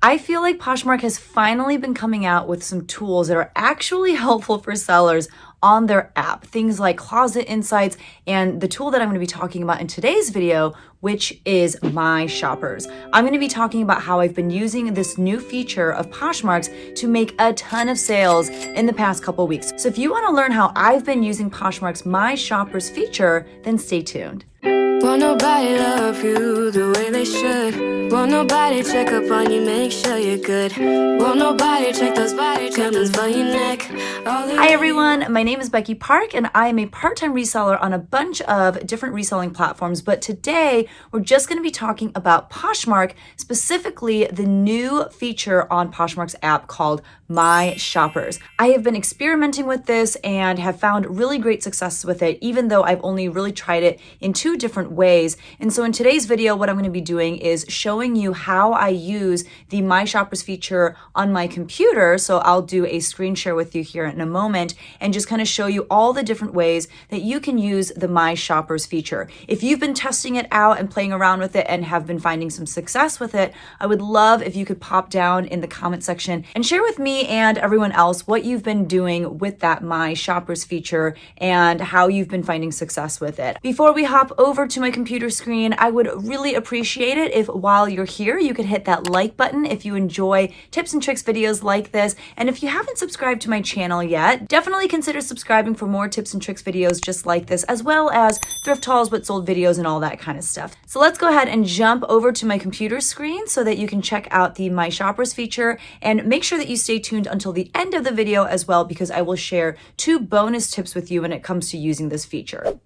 I feel like Poshmark has finally been coming out with some tools that are actually helpful for sellers on their app. Things like closet insights and the tool that I'm going to be talking about in today's video, which is My Shoppers. I'm going to be talking about how I've been using this new feature of Poshmark's to make a ton of sales in the past couple weeks. So if you want to learn how I've been using Poshmark's My Shoppers feature, then stay tuned. Won't nobody love you the way they should. Won't nobody check up on you, make sure you're good. Won't nobody check those body buttons for your neck. Hi everyone, my name is Becky Park and I am a part-time reseller on a bunch of different reselling platforms, but today we're just going to be talking about Poshmark, specifically the new feature on Poshmark's app called My Shoppers. I have been experimenting with this and have found really great success with it, even though I've only really tried it in 2 different ways. And so in today's video, what I'm going to be doing is showing you how I use the My Shoppers feature on my computer. So I'll do a screen share with you here in a moment and just kind of show you all the different ways that you can use the My Shoppers feature. If you've been testing it out and playing around with it and have been finding some success with it, I would love if you could pop down in the comment section and share with me and everyone else what you've been doing with that My Shoppers feature and how you've been finding success with it. Before we hop over to my computer screen, I would really appreciate it if while you're here, you could hit that like button if you enjoy tips and tricks videos like this. And if you haven't subscribed to my channel yet, definitely consider subscribing for more tips and tricks videos just like this, as well as thrift hauls, what sold videos and all that kind of stuff. So let's go ahead and jump over to my computer screen so that you can check out the My Shoppers feature, and make sure that you stay tuned until the end of the video as well, because I will share 2 bonus tips with you when it comes to using this feature.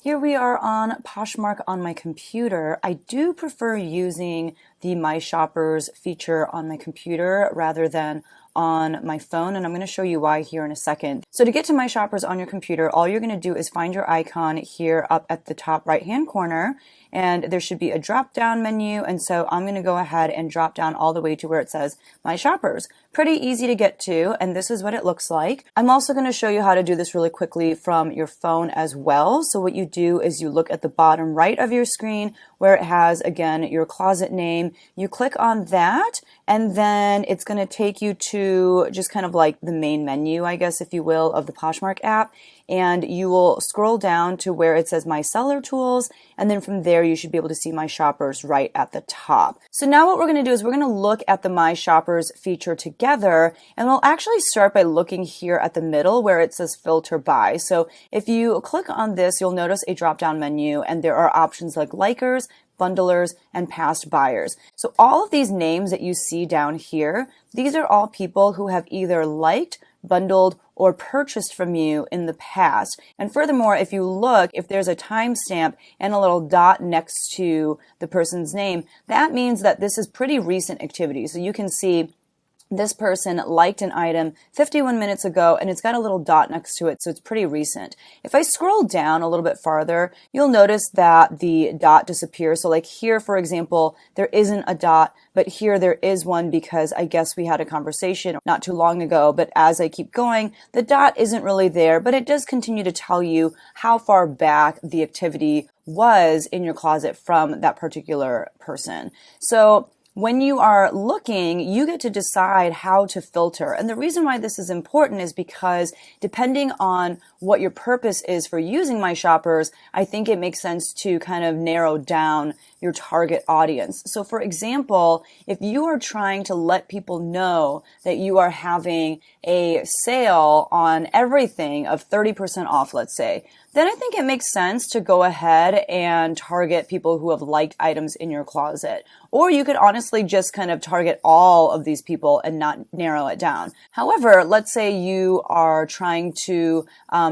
Here we are on Poshmark on my computer. I do prefer using the My Shoppers feature on my computer rather than on my phone, and I'm going to show you why here in a second. So to get to My Shoppers on your computer, all you're going to do is find your icon here up at the top right hand corner, and there should be a drop down menu, and so I'm going to go ahead and drop down all the way to where it says My Shoppers. Pretty easy to get to, and this is what it looks like. I'm also going to show you how to do this really quickly from your phone as well. So what you do is you look at the bottom right of your screen where it has, again, your closet name. You click on that, and then it's going to take you to just kind of like the main menu, I guess, if you will, of the Poshmark app. And you will scroll down to where it says My Seller Tools, and then from there you should be able to see My Shoppers right at the top. So now what we're going to do is we're going to look at the My Shoppers feature together, and we'll actually start by looking here at the middle where it says Filter By. So if you click on this, you'll notice a drop-down menu, and there are options like Likers, Bundlers, and Past Buyers. So all of these names that you see down here, these are all people who have either liked, bundled, or purchased from you in the past. And furthermore, if you look, if there's a timestamp and a little dot next to the person's name, that means that this is pretty recent activity. So you can see this person liked an item 51 minutes ago, and it's got a little dot next to it, so it's pretty recent. If I scroll down a little bit farther, you'll notice that the dot disappears. So like here, for example, there isn't a dot, but here there is one because I guess we had a conversation not too long ago. But as I keep going, the dot isn't really there, but it does continue to tell you how far back the activity was in your closet from that particular person. So when you are looking, you get to decide how to filter. And the reason why this is important is because depending on what your purpose is for using My Shoppers, I think it makes sense to kind of narrow down your target audience. So for example, if you are trying to let people know that you are having a sale on everything of 30% off, let's say, then I think it makes sense to go ahead and target people who have liked items in your closet. Or you could honestly just kind of target all of these people and not narrow it down. However, let's say you are trying to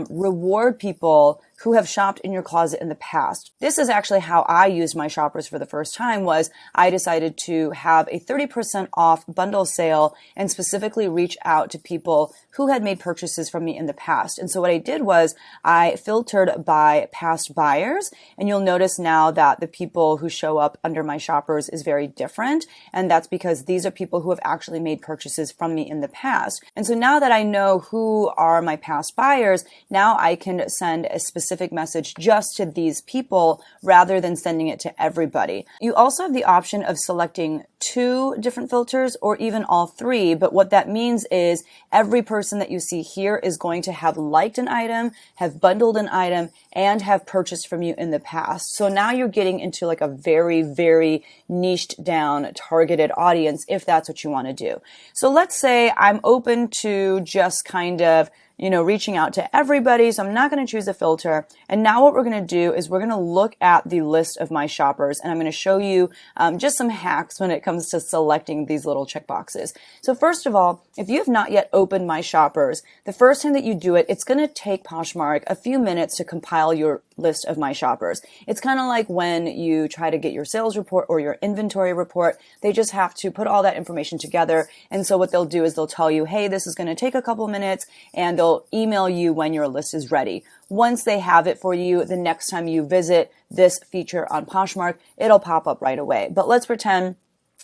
reward people who have shopped in your closet in the past. This is actually how I used My Shoppers for the first time. Was I decided to have a 30% off bundle sale and specifically reach out to people who had made purchases from me in the past. And so what I did was I filtered by past buyers, and you'll notice now that the people who show up under My Shoppers is very different. And that's because these are people who have actually made purchases from me in the past. And so now that I know who are my past buyers, now I can send a specific specific message just to these people rather than sending it to everybody. You also have the option of selecting 2 different filters or even all 3, but what that means is every person that you see here is going to have liked an item, have bundled an item, and have purchased from you in the past. So now you're getting into like a very, very niched down targeted audience if that's what you want to do. So let's say I'm open to just kind of reaching out to everybody. So I'm not going to choose a filter. And now what we're going to do is we're going to look at the list of my shoppers, and I'm going to show you just some hacks when it comes to selecting these little checkboxes. So first of all, if you have not yet opened my shoppers, the first time that you do it, it's going to take Poshmark a few minutes to compile your list of my shoppers. It's kind of like when you try to get your sales report or your inventory report. They just have to put all that information together. And so what they'll do is they'll tell you, hey, this is going to take a couple minutes, and they'll email you when your list is ready. Once they have it for you, the next time you visit this feature on Poshmark, it'll pop up right away. But let's pretend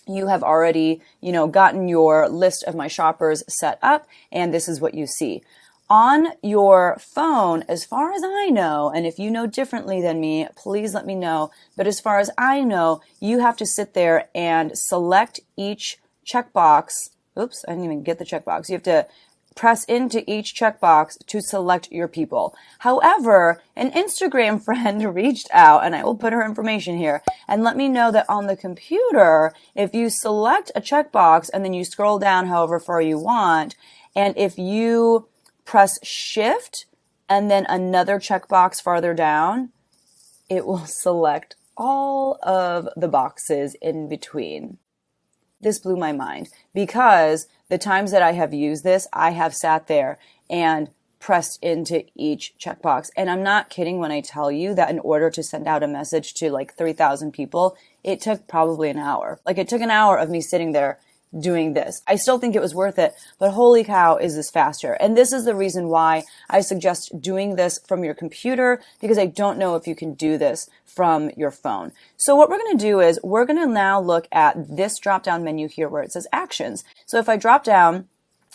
you have already, gotten your list of my shoppers set up, and this is what you see. On your phone, as far as I know, and if you know differently than me, please let me know. But as far as I know, you have to sit there and select each checkbox. Oops, I didn't even get the checkbox. You have to press into each checkbox to select your people. However, an Instagram friend reached out, and I will put her information here, and let me know that on the computer, if you select a checkbox and then you scroll down however far you want, and if you press Shift and then another checkbox farther down, it will select all of the boxes in between. This blew my mind because the times that I have used this, I have sat there and pressed into each checkbox. And I'm not kidding when I tell you that in order to send out a message to like 3,000 people, it took probably an hour. Like it took an hour of me sitting there doing this. I still think it was worth it, but holy cow, is this faster. And this is the reason why I suggest doing this from your computer, because I don't know if you can do this from your phone. So what we're going to do is we're going to now look at this drop-down menu here where it says actions. So if I drop down,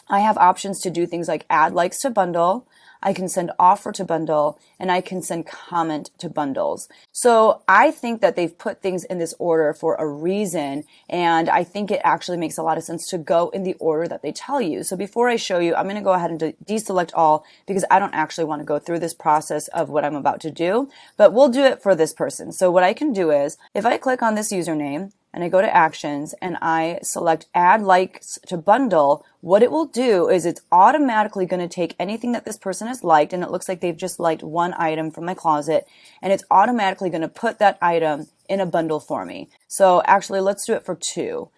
I have options to do things like add likes to bundle, I can send offer to bundle, and I can send comment to bundles. So I think that they've put things in this order for a reason, and I think it actually makes a lot of sense to go in the order that they tell you. So before I show you, I'm going to go ahead and deselect all because I don't actually want to go through this process of what I'm about to do, but we'll do it for this person. So what I can do is if I click on this username, and I go to actions and I select add likes to bundle, what it will do is it's automatically going to take anything that this person has liked, and it looks like they've just liked one item from my closet, and it's automatically going to put that item in a bundle for me. So actually, let's do it for 2.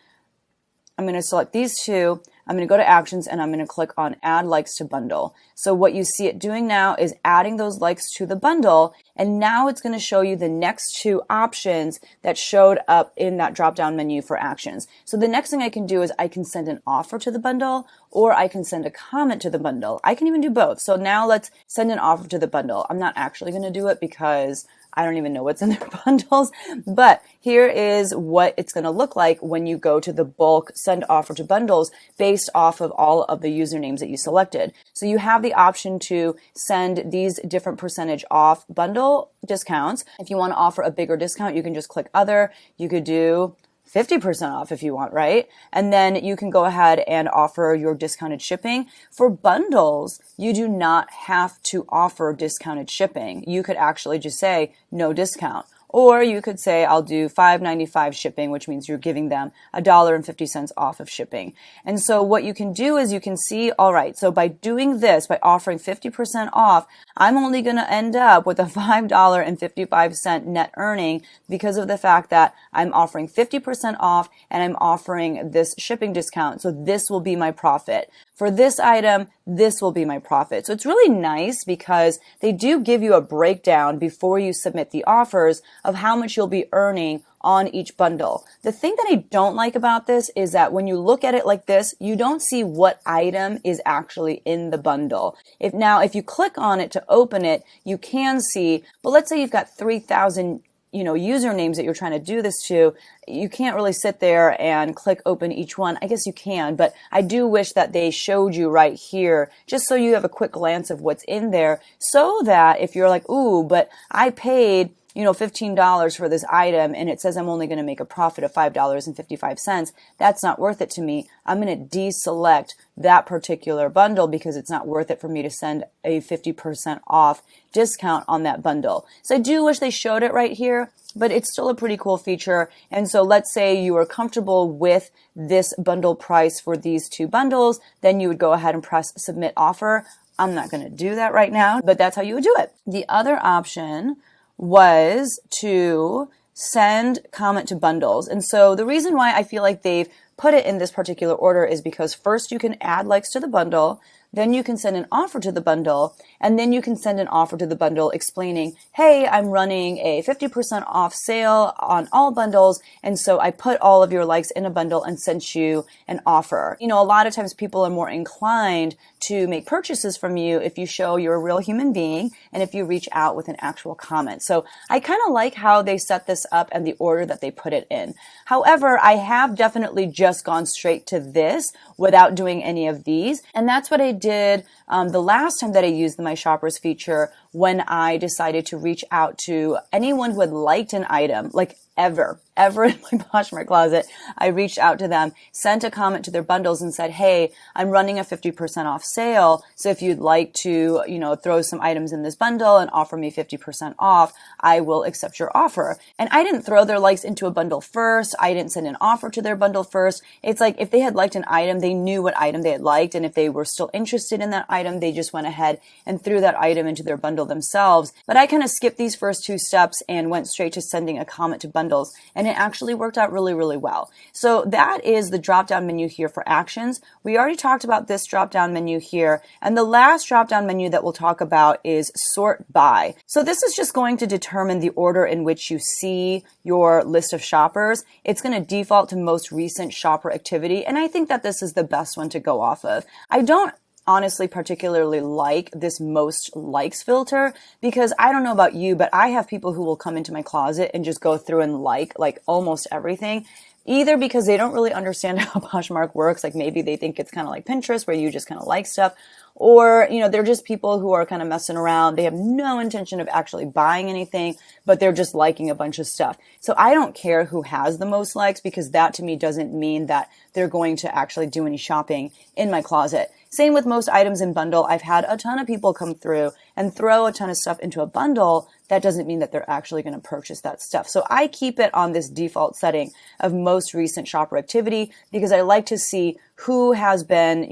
I'm going to select these 2. I'm going to go to actions and I'm going to click on add likes to bundle. So what you see it doing now is adding those likes to the bundle, and now it's going to show you the next 2 options that showed up in that drop down menu for actions. So the next thing I can do is I can send an offer to the bundle, or I can send a comment to the bundle. I can even do both. So now let's send an offer to the bundle. I'm not actually going to do it because I don't even know what's in their bundles, but here is what it's going to look like when you go to the bulk send offer to bundles based off of all of the usernames that you selected. So you have the option to send these different percentage off bundle discounts. If you want to offer a bigger discount, you can just click other. You could do 50% off if you want, right? And then you can go ahead and offer your discounted shipping. For bundles, you do not have to offer discounted shipping. You could actually just say no discount. Or you could say, I'll do $5.95 shipping, which means you're giving them $1.50 off of shipping. And so what you can do is you can see, all right, so by doing this, by offering 50% off, I'm only going to end up with a $5.55 net earning because of the fact that I'm offering 50% off and I'm offering this shipping discount. So this will be my profit. For this item, this will be my profit. So it's really nice because they do give you a breakdown before you submit the offers of how much you'll be earning on each bundle. The thing that I don't like about this is that when you look at it like this, you don't see what item is actually in the bundle. If you click on it to open it, you can see, but let's say you've got 3,000 usernames that you're trying to do this to, you can't really sit there and click open each one. I guess you can, but I do wish that they showed you right here, just so you have a quick glance of what's in there, so that if you're like, ooh, but I paid $15 for this item and it says I'm only going to make a profit of $5.55. That's not worth it to me. I'm going to deselect that particular bundle because it's not worth it for me to send a 50% off discount on that bundle. So I do wish they showed it right here, but it's still a pretty cool feature. And so let's say you are comfortable with this bundle price for these two bundles, then you would go ahead and press submit offer. I'm not going to do that right now, but that's how you would do it. The other option was to send comment to bundles. And so the reason why I feel like they've put it in this particular order is because first you can add likes to the bundle, then you can send an offer to the bundle, and then you can send an offer to the bundle explaining, hey, I'm running a 50% off sale on all bundles, and so I put all of your likes in a bundle and sent you an offer. A lot of times people are more inclined to make purchases from you if you show you're a real human being and if you reach out with an actual comment. So I kind of like how they set this up and the order that they put it in. However, I have definitely just gone straight to this without doing any of these, and that's what I did the last time that I used the My Shoppers feature, when I decided to reach out to anyone who had liked an item, like ever in my Poshmark closet. I reached out to them, sent a comment to their bundles and said, hey, I'm running a 50% off sale. So if you'd like to, throw some items in this bundle and offer me 50% off, I will accept your offer. And I didn't throw their likes into a bundle first. I didn't send an offer to their bundle first. It's like if they had liked an item, they knew what item they had liked. And if they were still interested in that item, they just went ahead and threw that item into their bundle themselves. But I kind of skipped these first two steps and went straight to sending a comment to bundles. And it actually worked out really, really well. So that is the drop-down menu here for actions. We already talked about this drop-down menu here. And the last drop-down menu that we'll talk about is sort by. So this is just going to determine the order in which you see your list of shoppers. It's going to default to most recent shopper activity. And I think that this is the best one to go off of. I don't honestly particularly like this most likes filter, because I don't know about you, but I have people who will come into my closet and just go through and like almost everything, either because they don't really understand how Poshmark works, like maybe they think it's kind of like Pinterest where you just kind of like stuff, or, they're just people who are kind of messing around. They have no intention of actually buying anything, but they're just liking a bunch of stuff. So I don't care who has the most likes, because that to me doesn't mean that they're going to actually do any shopping in my closet. Same with most items in bundle. I've had a ton of people come through and throw a ton of stuff into a bundle. That doesn't mean that they're actually going to purchase that stuff. So I keep it on this default setting of most recent shopper activity, because I like to see who has been,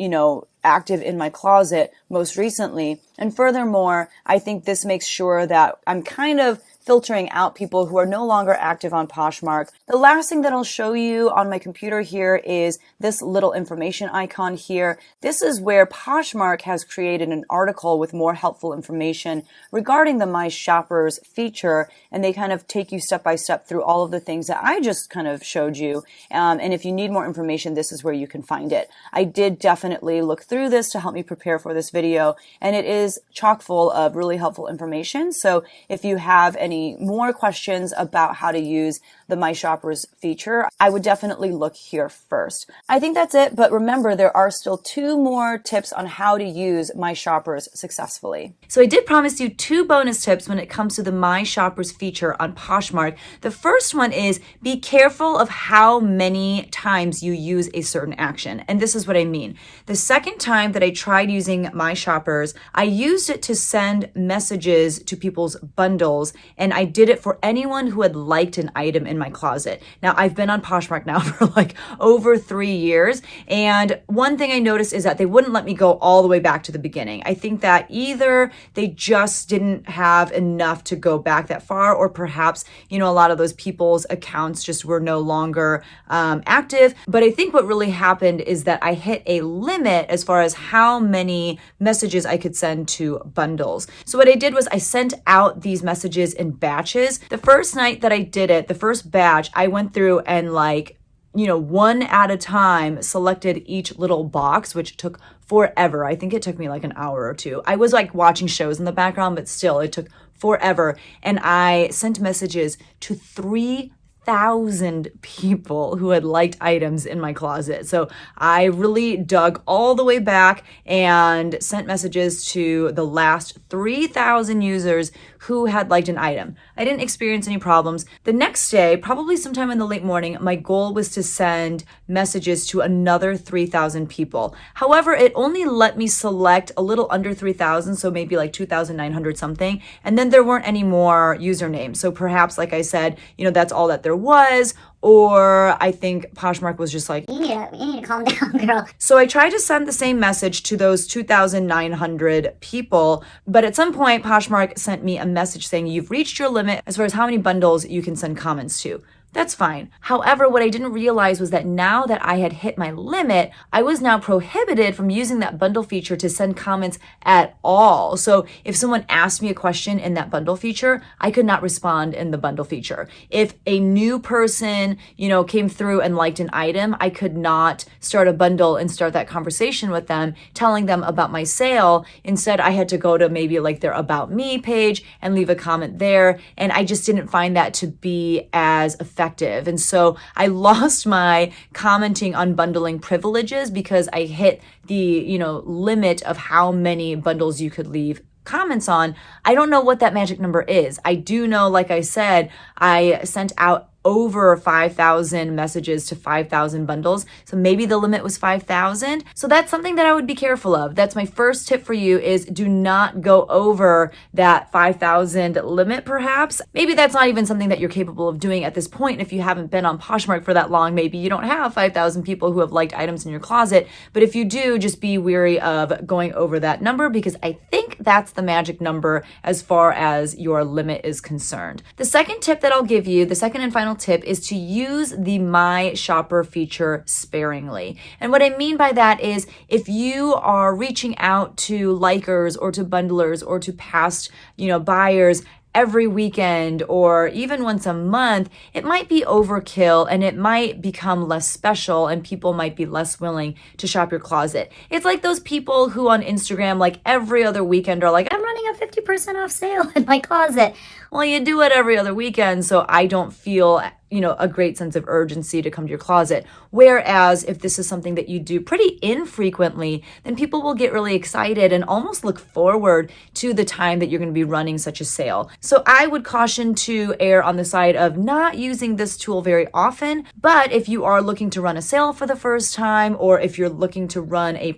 active in my closet most recently. And furthermore, I think this makes sure that I'm kind of filtering out people who are no longer active on Poshmark. The last thing that I'll show you on my computer here is this little information icon here. This is where Poshmark has created an article with more helpful information regarding the My Shoppers feature, and they kind of take you step by step through all of the things that I just kind of showed you. And if you need more information, this is where you can find it. I did definitely look through this to help me prepare for this video, and it is chock full of really helpful information. So if you have any more questions about how to use the My Shoppers feature, I would definitely look here first. I think that's it, but remember, there are still 2 more tips on how to use My Shoppers successfully. So I did promise you 2 bonus tips when it comes to the My Shoppers feature on Poshmark. The first one is be careful of how many times you use a certain action. And this is what I mean. The second time that I tried using My Shoppers, I used it to send messages to people's bundles, and I did it for anyone who had liked an item in my closet. Now, I've been on Poshmark now for like over 3 years, and one thing I noticed is that they wouldn't let me go all the way back to the beginning. I think that either they just didn't have enough to go back that far, or perhaps, a lot of those people's accounts just were no longer active. But I think what really happened is that I hit a limit as far as how many messages I could send to bundles. So what I did was I sent out these messages in batches. The first night that I did it, the first batch, I went through and one at a time selected each little box, which took forever. I think it took me like an hour or 2. I was watching shows in the background, but still it took forever. And I sent messages to 3,000 people who had liked items in my closet. So I really dug all the way back and sent messages to the last 3,000 users who had liked an item. I didn't experience any problems. The next day, probably sometime in the late morning, my goal was to send messages to another 3,000 people. However, it only let me select a little under 3,000, so maybe like 2,900 something. And then there weren't any more usernames. So perhaps, like I said, that's all that there was. Or I think Poshmark was just like, you need to calm down, girl. So I tried to send the same message to those 2,900 people, but at some point Poshmark sent me a message saying you've reached your limit as far as how many bundles you can send comments to. That's fine. However, what I didn't realize was that now that I had hit my limit, I was now prohibited from using that bundle feature to send comments at all. So if someone asked me a question in that bundle feature, I could not respond in the bundle feature. If a new person, came through and liked an item, I could not start a bundle and start that conversation with them, telling them about my sale. Instead, I had to go to maybe like their About Me page and leave a comment there. And I just didn't find that to be as effective. And so I lost my commenting on bundling privileges because I hit the, limit of how many bundles you could leave comments on. I don't know what that magic number is. I do know, like I said, I sent out over 5,000 messages to 5,000 bundles. So maybe the limit was 5,000. So that's something that I would be careful of. That's my first tip for you is do not go over that 5,000 limit perhaps. Maybe that's not even something that you're capable of doing at this point. If you haven't been on Poshmark for that long, maybe you don't have 5,000 people who have liked items in your closet. But if you do, just be wary of going over that number because I think that's the magic number as far as your limit is concerned. The second tip that I'll give you, the second and final tip is to use the My Shopper feature sparingly. And what I mean by that is if you are reaching out to likers or to bundlers or to past, buyers every weekend or even once a month, it might be overkill and it might become less special and people might be less willing to shop your closet. It's like those people who on Instagram, like every other weekend are like, I'm running a 50% off sale in my closet. Well, you do it every other weekend, so I don't feel, a great sense of urgency to come to your closet. Whereas if this is something that you do pretty infrequently, then people will get really excited and almost look forward to the time that you're going to be running such a sale. So I would caution to err on the side of not using this tool very often. But if you are looking to run a sale for the first time, or if you're looking to run a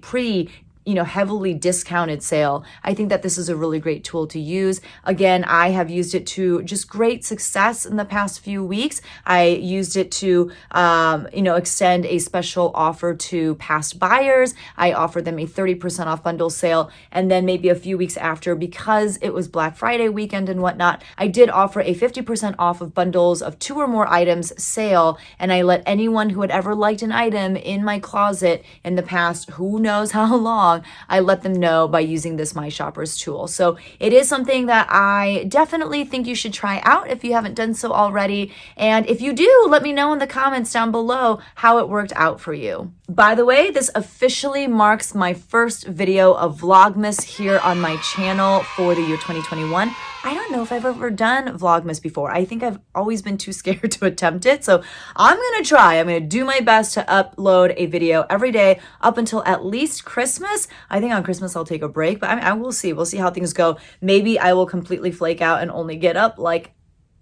heavily discounted sale, I think that this is a really great tool to use. Again, I have used it to just great success in the past few weeks. I used it to, extend a special offer to past buyers. I offered them a 30% off bundle sale. And then maybe a few weeks after, because it was Black Friday weekend and whatnot, I did offer a 50% off of bundles of 2 or more items sale. And I let anyone who had ever liked an item in my closet in the past, who knows how long, I let them know by using this My Shoppers tool. So it is something that I definitely think you should try out if you haven't done so already. And if you do, let me know in the comments down below how it worked out for you. By the way, this officially marks my first video of Vlogmas here on my channel for the year 2021. I don't know if I've ever done Vlogmas before. I think I've always been too scared to attempt it. So I'm going to try. I'm going to do my best to upload a video every day up until at least Christmas. I think on Christmas I'll take a break, but I will see. We'll see how things go. Maybe I will completely flake out and only get up like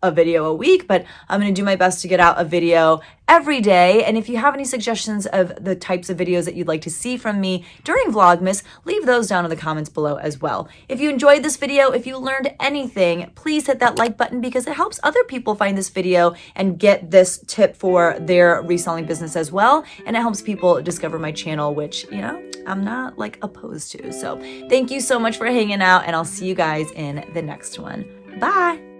a video a week, but I'm going to do my best to get out a video every day. And if you have any suggestions of the types of videos that you'd like to see from me during Vlogmas, leave those down in the comments below as well. If you enjoyed this video, if you learned anything, please hit that like button because it helps other people find this video and get this tip for their reselling business as well. And it helps people discover my channel, which, I'm not opposed to. So thank you so much for hanging out and I'll see you guys in the next one. Bye.